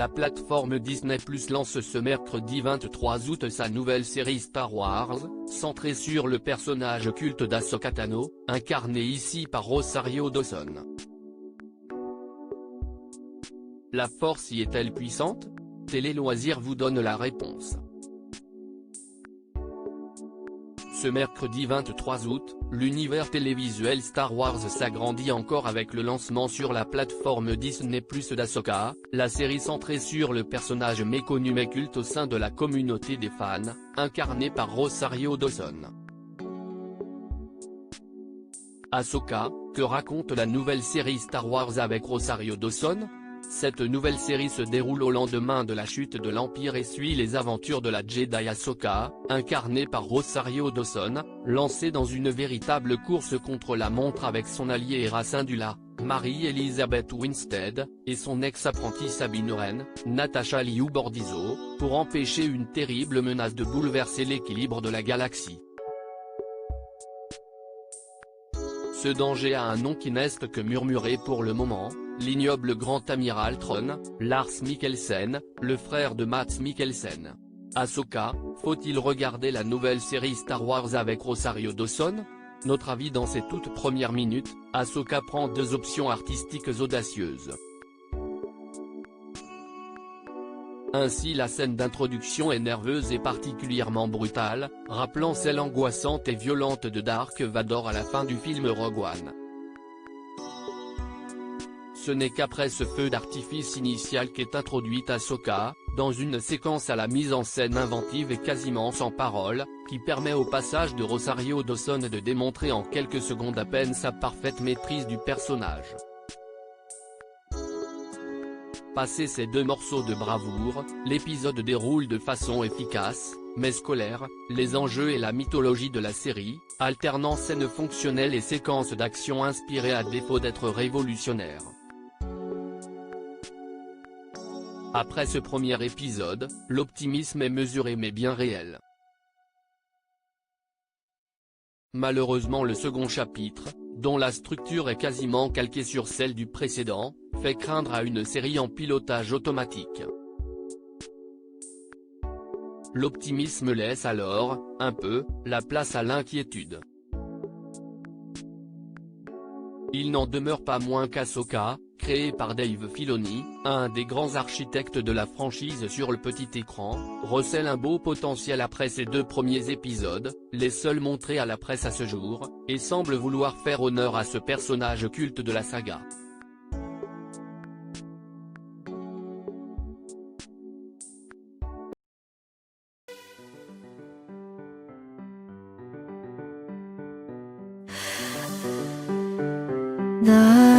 La plateforme Disney+ lance ce mercredi 23 août sa nouvelle série Star Wars, centrée sur le personnage culte d'Ahsoka Tano, incarné ici par Rosario Dawson. La Force y est-elle puissante? Télé Loisirs vous donne la réponse. Ce mercredi 23 août, l'univers télévisuel Star Wars s'agrandit encore avec le lancement sur la plateforme Disney+ d'Ahsoka, la série centrée sur le personnage méconnu mais culte au sein de la communauté des fans, incarné par Rosario Dawson. Ahsoka, que raconte la nouvelle série Star Wars avec Rosario Dawson? Cette nouvelle série se déroule au lendemain de la chute de l'Empire et suit les aventures de la Jedi Ahsoka, incarnée par Rosario Dawson, lancée dans une véritable course contre la montre avec son allié Hera Syndulla, Mary-Elizabeth Winstead, et son ex-apprentie Sabine Wren, Natasha Liu Bordizzo, pour empêcher une terrible menace de bouleverser l'équilibre de la galaxie. Ce danger a un nom qui n'est que murmuré pour le moment, l'ignoble grand amiral Thrawn, Lars Mikkelsen, le frère de Mads Mikkelsen. Ahsoka, faut-il regarder la nouvelle série Star Wars avec Rosario Dawson? Notre avis dans ces toutes premières minutes, Ahsoka prend deux options artistiques audacieuses. Ainsi la scène d'introduction est nerveuse et particulièrement brutale, rappelant celle angoissante et violente de Dark Vador à la fin du film Rogue One. Ce n'est qu'après ce feu d'artifice initial qu'est introduite Ahsoka, dans une séquence à la mise en scène inventive et quasiment sans parole, qui permet au passage de Rosario Dawson de démontrer en quelques secondes à peine sa parfaite maîtrise du personnage. Passé ces deux morceaux de bravoure, l'épisode déroule de façon efficace, mais scolaire, les enjeux et la mythologie de la série, alternant scènes fonctionnelles et séquences d'action inspirées à défaut d'être révolutionnaires. Après ce premier épisode, l'optimisme est mesuré mais bien réel. Malheureusement le second chapitre, dont la structure est quasiment calquée sur celle du précédent, fait craindre à une série en pilotage automatique. L'optimisme laisse alors, un peu, la place à l'inquiétude. Il n'en demeure pas moins qu'Ahsoka, créée par Dave Filoni, un des grands architectes de la franchise sur le petit écran, recèle un beau potentiel après ses deux premiers épisodes, les seuls montrés à la presse à ce jour, et semble vouloir faire honneur à ce personnage culte de la saga. The